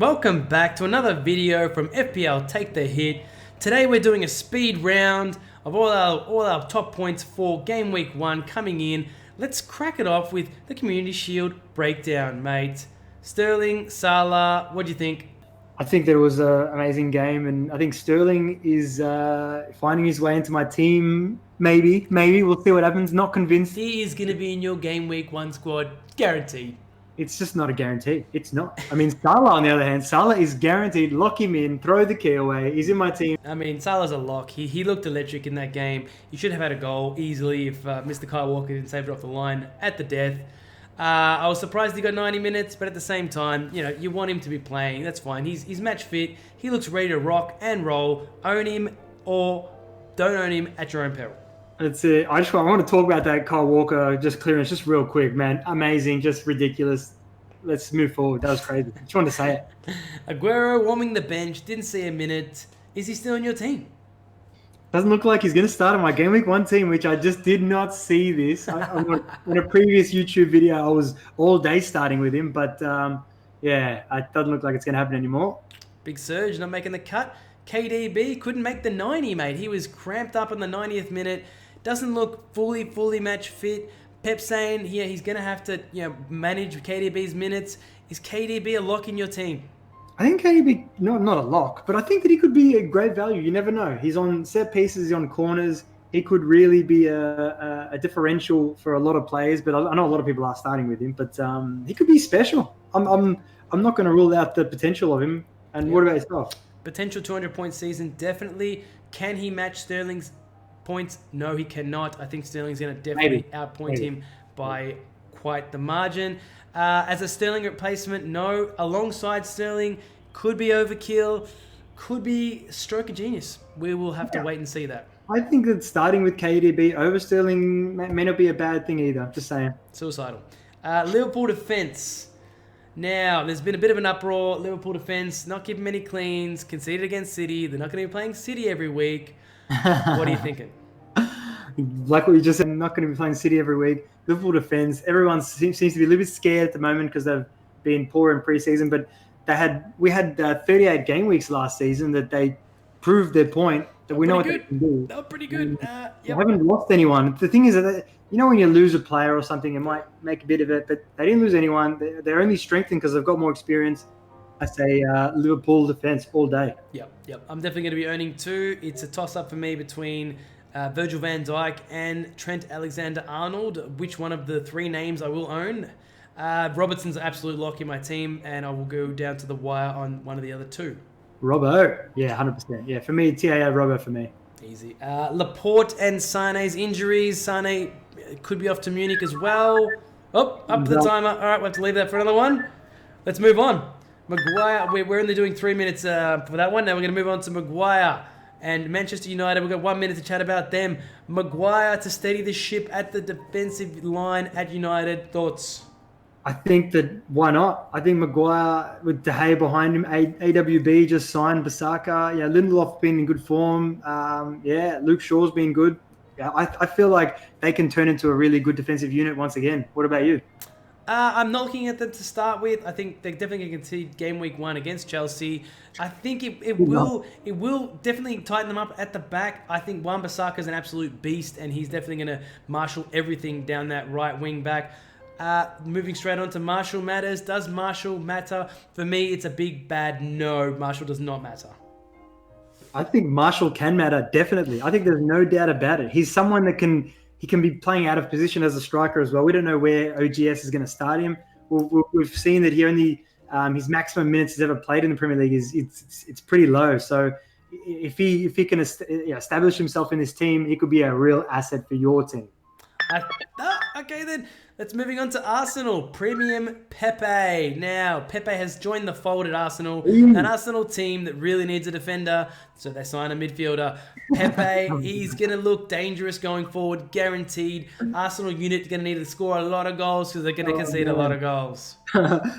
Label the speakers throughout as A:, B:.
A: Welcome back to another video from FPL Take The Hit. Today we're doing a speed round of all our top points for game week 1 coming in. Let's crack it off with the Community Shield breakdown, mate. Sterling, Salah, what do you think?
B: I think that it was an amazing game, and I think Sterling is finding his way into my team. Maybe we'll see what happens. Not convinced.
A: He is going to be in your game week 1 squad, guaranteed.
B: It's just not a guarantee. It's not. I mean, Salah, on the other hand, Salah is guaranteed. Lock him in, throw the key away. He's in my team.
A: I mean, Salah's a lock. He looked electric in that game. He should have had a goal easily if Mr. Kyle Walker didn't save it off the line at the death. I was surprised he got 90 minutes, but at the same time, you know, you want him to be playing. That's fine. He's match fit. He looks ready to rock and roll. Own him or don't own him at your own peril.
B: That's it. I want to talk about that Kyle Walker just clearance just real quick, man. Amazing, just ridiculous. Let's move forward. That was crazy. I just wanted to say it.
A: Aguero warming the bench, didn't see a minute. Is he still on your team?
B: Doesn't look like he's going to start on my game week 1 team, which I just did not see this. On a previous YouTube video, I was all day starting with him, but yeah, it doesn't look like it's going to happen anymore.
A: Big Surge not making the cut. KDB couldn't make the 90, mate. He was cramped up in the 90th minute. Doesn't look fully match fit. Pep saying, yeah, he's going to have to manage KDB's minutes. Is KDB a lock in your team?
B: I think KDB, not a lock, but I think that he could be a great value. You never know. He's on set pieces, he's on corners. He could really be a differential for a lot of players, but I know a lot of people are starting with him, but he could be special. I'm not going to rule out the potential of him. And What about yourself?
A: Potential 200-point season, definitely. Can he match Sterling's points? No, he cannot. I think Sterling's going to definitely outpoint him by quite the margin. As a Sterling replacement, no. Alongside Sterling, could be overkill, could be stroke of genius. We will have to wait and see that.
B: I think that starting with KDB over Sterling may not be a bad thing either. Just saying.
A: Suicidal. Liverpool defence. Now, there's been a bit of an uproar. Liverpool defence, not keeping many cleans, conceded against City. They're not going to be playing City every week. What are you thinking?
B: Like what you just said, I'm not going to be playing City every week. Liverpool defense, everyone seems to be a little bit scared at the moment because they've been poor in preseason. But we had 38 game weeks last season that they proved their point that we know what they can do.
A: They were pretty good.
B: They haven't lost anyone. The thing is that when you lose a player or something, it might make a bit of it, but they didn't lose anyone. They're only strengthened because they've got more experience. I say Liverpool defense all day.
A: Yep. I'm definitely going to be owning 2. It's a toss-up for me between Virgil van Dijk and Trent Alexander-Arnold. Which one of the 3 names I will own? Robertson's an absolute lock in my team, and I will go down to the wire on one of the other 2.
B: Robbo. Yeah, 100%. Yeah, for me, TAA Robbo for me.
A: Easy. Laporte and Sané's injuries. Sané could be off to Munich as well. Oh, up the timer. All right, we'll have to leave that for another one. Let's move on. Maguire, we're only doing 3 minutes for that one. Now we're going to move on to Maguire and Manchester United. We've got 1 minute to chat about them. Maguire to steady the ship at the defensive line at United. Thoughts?
B: I think that why not? I think Maguire with De Gea behind him. AWB just signed Bissaka. Yeah, Lindelof been in good form. Luke Shaw's been good. Yeah, I feel like they can turn into a really good defensive unit once again. What about you?
A: I'm not looking at them to start with. I think they're definitely going to concede game week 1 against Chelsea. I think it will definitely tighten them up at the back. I think Wan-Bissaka is an absolute beast, and he's definitely going to marshal everything down that right wing back. Moving straight on to Marshall matters. Does Marshall matter? For me, it's a big bad no. Marshall does not matter.
B: I think Marshall can matter, definitely. I think there's no doubt about it. He's someone that can be playing out of position as a striker as well. We don't know where OGS is going to start him. We've seen that he only his maximum minutes he's ever played in the Premier League it's pretty low. So if he can establish himself in this team, he could be a real asset for your team.
A: Okay then, let's moving on to Arsenal. Premium Pepe. Now, Pepe has joined the fold at Arsenal. An Arsenal team that really needs a defender, so they sign a midfielder. Pepe, he's going to look dangerous going forward, guaranteed. Arsenal unit going to need to score a lot of goals because they're going to concede a lot of goals.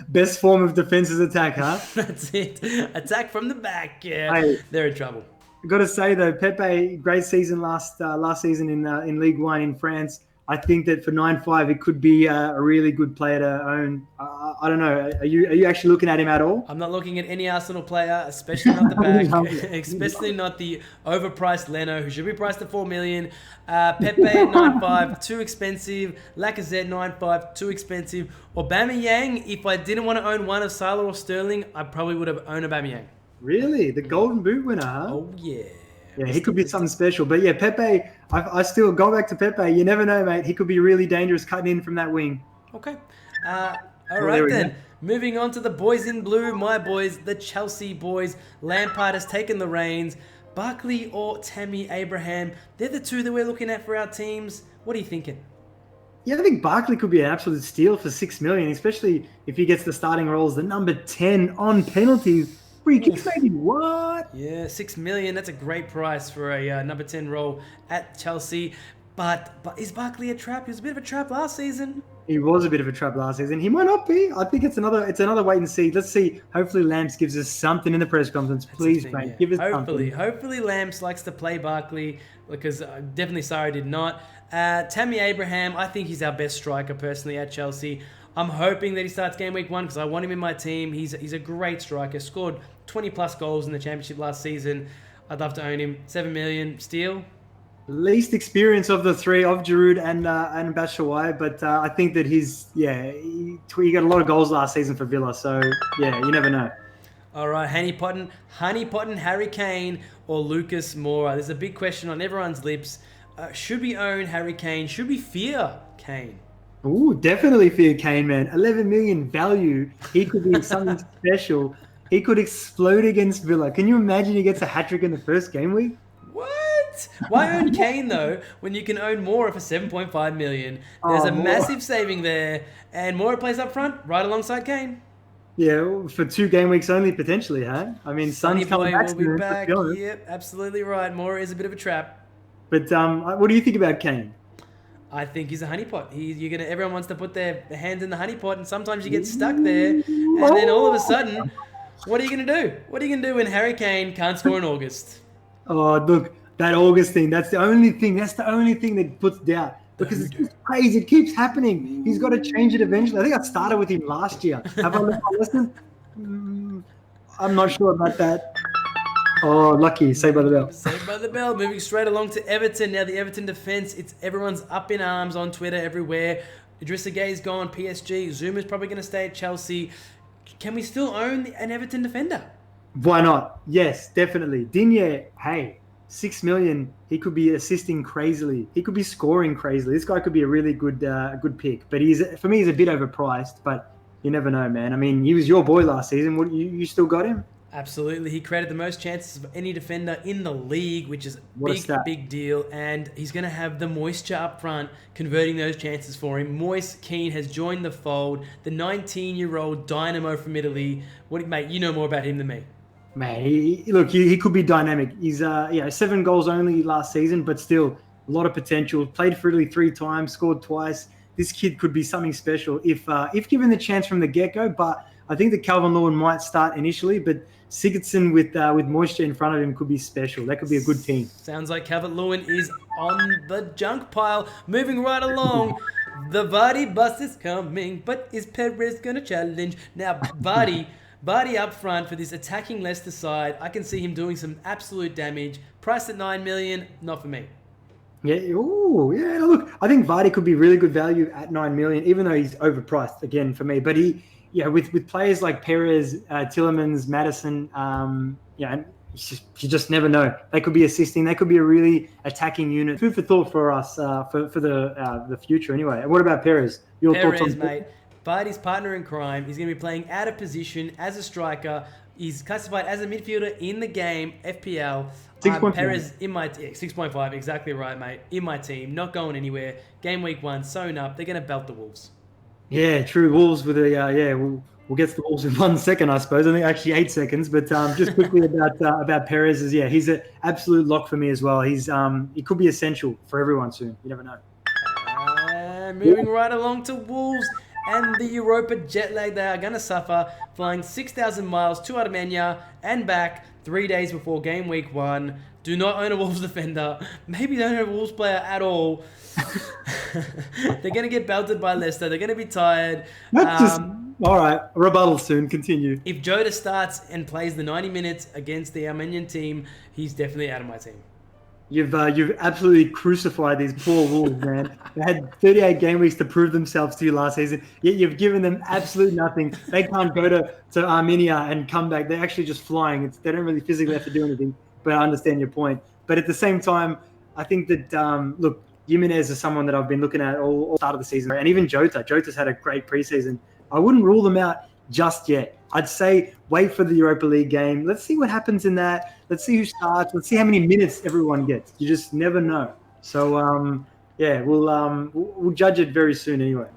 B: Best form of defense is attack, huh?
A: That's it. Attack from the back, yeah. They're in trouble.
B: Got to say though, Pepe, great season last season in League One in France. I think that for 9.5, it could be a really good player to own. I don't know. Are you actually looking at him at all?
A: I'm not looking at any Arsenal player, especially not the back, especially not the overpriced Leno, who should be priced at 4 million. Pepe at 9.5, too expensive. Lacazette 9.5, too expensive. Aubameyang, if I didn't want to own one of Salah or Sterling, I probably would have owned Aubameyang.
B: Really? The Golden Boot winner, huh?
A: Oh, yeah.
B: Yeah, he could be something special. But yeah, Pepe, I still go back to Pepe. You never know, mate. He could be really dangerous cutting in from that wing.
A: Okay. All right, then. Moving on to the boys in blue, my boys, the Chelsea boys. Lampard has taken the reins. Barkley or Tammy Abraham, they're the two that we're looking at for our teams. What are you thinking?
B: Yeah, I think Barkley could be an absolute steal for 6 million, especially if he gets the starting roles, the number 10 on penalties. Free kicks, maybe. What?
A: Yeah, 6 million. That's a great price for a number 10 role at Chelsea. But is Barkley a trap? He was a bit of a trap last season.
B: He was a bit of a trap last season. He might not be. I think it's another wait and see. Let's see. Hopefully, Lamps gives us something in the press conference. Please, mate,
A: yeah.
B: give us something.
A: Hopefully, Lamps likes to play Barkley because definitely Sarri did not. Tammy Abraham, I think he's our best striker personally at Chelsea. I'm hoping that he starts game week 1 because I want him in my team. He's a great striker. Scored 20 plus goals in the championship last season. I'd love to own him. 7 million steal.
B: Least experience of the three of Giroud and Batshuayi, but I think that he got a lot of goals last season for Villa. So yeah, you never know.
A: All right, Honey Potting, Harry Kane or Lucas Moura. There's a big question on everyone's lips. Should we own Harry Kane? Should we fear Kane?
B: Ooh, definitely fear Kane, man. 11 million value. He could be something special. He could explode against Villa. Can you imagine he gets a hat-trick in the first game week?
A: What? Why own Kane, though, when you can own Moura for 7.5 million? There's a massive saving there. And Moura plays up front, right alongside Kane.
B: Yeah, for 2 game weeks only, potentially, huh? I mean, Son's coming back.
A: Will be back. Yep, absolutely right. Moura is a bit of a trap.
B: But what do you think about Kane?
A: I think he's a honeypot. Everyone wants to put their hands in the honeypot, and sometimes you get stuck there, and then all of a sudden, what are you going to do? What are you going to do when Harry Kane can't score in August?
B: Oh, look, that August thing, that's the only thing that puts doubt. Because it's just crazy. It keeps happening. He's got to change it eventually. I think I started with him last year. Have I learned my lesson? I'm not sure about that. Oh, lucky. Saved by the bell.
A: Saved by the bell. Moving straight along to Everton. Now the Everton defense, everyone's up in arms on Twitter everywhere. Idrissa Gueye's gone, PSG. Zuma's probably going to stay at Chelsea. Can we still own an Everton defender?
B: Why not? Yes, definitely. Digne, hey, 6 million. He could be assisting crazily. He could be scoring crazily. This guy could be a really good pick. But for me, he's a bit overpriced. But you never know, man. I mean, he was your boy last season. You still got him?
A: Absolutely. He created the most chances of any defender in the league, which is a big deal. And he's going to have the moisture up front, converting those chances for him. Moise Kean has joined the fold. The 19-year-old dynamo from Italy. Mate, you know more about him than me.
B: Man, he could be dynamic. He's 7 goals only last season, but still a lot of potential. Played for Italy 3 times, scored twice. This kid could be something special if given the chance from the get-go. But I think that Calvert-Lewin might start initially, but Sigurdsson with moisture in front of him could be special. That could be a good team.
A: Sounds like Calvert-Lewin is on the junk pile. Moving right along, the Vardy bus is coming, but is Perez going to challenge? Now, Vardy up front for this attacking Leicester side. I can see him doing some absolute damage. Priced at 9 million, not for me.
B: Yeah, look, I think Vardy could be really good value at 9 million, even though he's overpriced again for me. But with players like Perez, Tielemans, Maddison, you just never know. They could be assisting. They could be a really attacking unit. Food for thought for us for the future anyway. And what about Perez? Your thoughts on
A: mate? Vardy's partner in crime. He's going to be playing out of position as a striker. He's classified as a midfielder in the game, FPL.
B: 6.5.
A: Perez in my 6.5, exactly right, mate. In my team, not going anywhere. Game week 1, sewn up. They're going to belt the Wolves.
B: Yeah, true. Wolves with we'll get to the Wolves in 1 second, I suppose. I think actually 8 seconds. But just quickly about Perez he's an absolute lock for me as well. He could be essential for everyone soon. You never know.
A: Moving right along to Wolves. and the Europa jet lag they are going to suffer, flying 6,000 miles to Armenia and back 3 days before game week 1. Do not own a Wolves defender. Maybe don't own a Wolves player at all. They're going to get belted by Leicester. They're going to be tired.
B: All right, rebuttal soon. Continue.
A: If Jota starts and plays the 90 minutes against the Armenian team, he's definitely out of my team.
B: You've absolutely crucified these poor Wolves, man. They had 38 game weeks to prove themselves to you last season, yet you've given them absolute nothing. They can't go to Armenia and come back. They're actually just flying. They don't really physically have to do anything, but I understand your point. But at the same time, I think that, look, Jimenez is someone that I've been looking at all start of the season, and even Jota. Jota's had a great preseason. I wouldn't rule them out just yet. I'd say wait for the Europa League game. Let's see what happens in that. Let's see who starts. Let's see how many minutes everyone gets. You just never know. So, yeah, we'll judge it very soon anyway.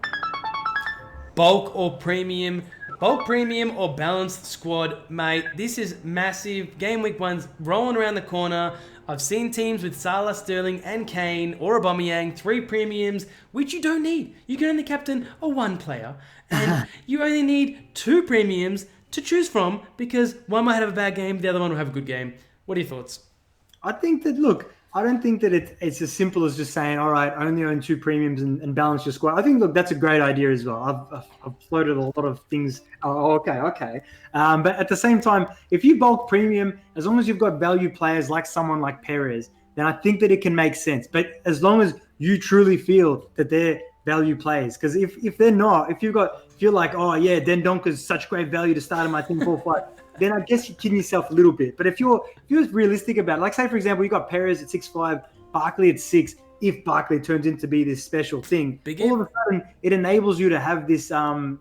A: Bulk or premium? Bulk premium or balanced squad, mate. This is massive. Game week 1's rolling around the corner. I've seen teams with Salah, Sterling, and Kane or Aubameyang, 3 premiums, which you don't need. You can only captain a 1 player, and you only need 2 premiums to choose from because one might have a bad game, the other one will have a good game. What are your thoughts?
B: I think that, look, I don't think that it's as simple as just saying, all right, only own 2 premiums and balance your squad. I think, look, that's a great idea as well. I've floated a lot of things. Oh, okay. But at the same time, if you bulk premium, as long as you've got value players like someone like Perez, then I think that it can make sense. But as long as you truly feel that they're value players, because if they're not, if you're like, oh yeah, Dendonka's such great value to start in my team 4-5, then I guess you're kidding yourself a little bit. But if you're realistic about it, like say for example, you got Perez at 6'5", Barkley at 6. If Barkley turns into be this special thing, all of a sudden it enables you to have this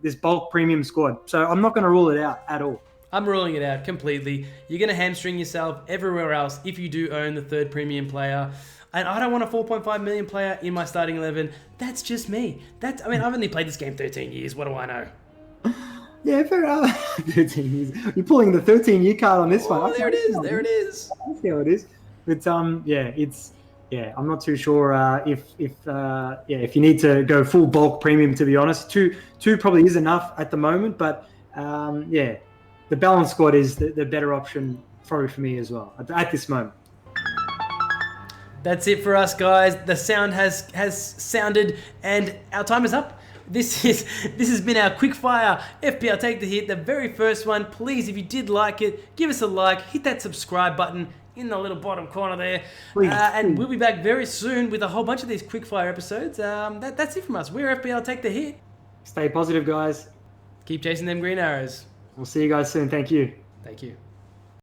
B: this bulk premium squad. So I'm not going to rule it out at all.
A: I'm ruling it out completely. You're going to hamstring yourself everywhere else if you do own the 3rd premium player. And I don't want a 4.5 million player in my starting 11. That's just me. I've only played this game 13 years. What do I know?
B: Yeah, fair enough. 13 years. You're pulling the 13-year card on this one.
A: Oh, there it is. There it is.
B: I see how it is. But I'm not too sure if you need to go full bulk premium, to be honest. Two probably is enough at the moment, but the balanced squad is the better option probably for me as well at this moment.
A: That's it for us, guys. The sound has sounded, and our time is up. This has been our Quickfire FPL Take The Hit, the very first one. Please, if you did like it, give us a like, hit that subscribe button in the little bottom corner there. And we'll be back very soon with a whole bunch of these Quickfire episodes. That's it from us. We're FPL Take The Hit.
B: Stay positive, guys.
A: Keep chasing them green arrows.
B: We'll see you guys soon. Thank you.
A: Thank you.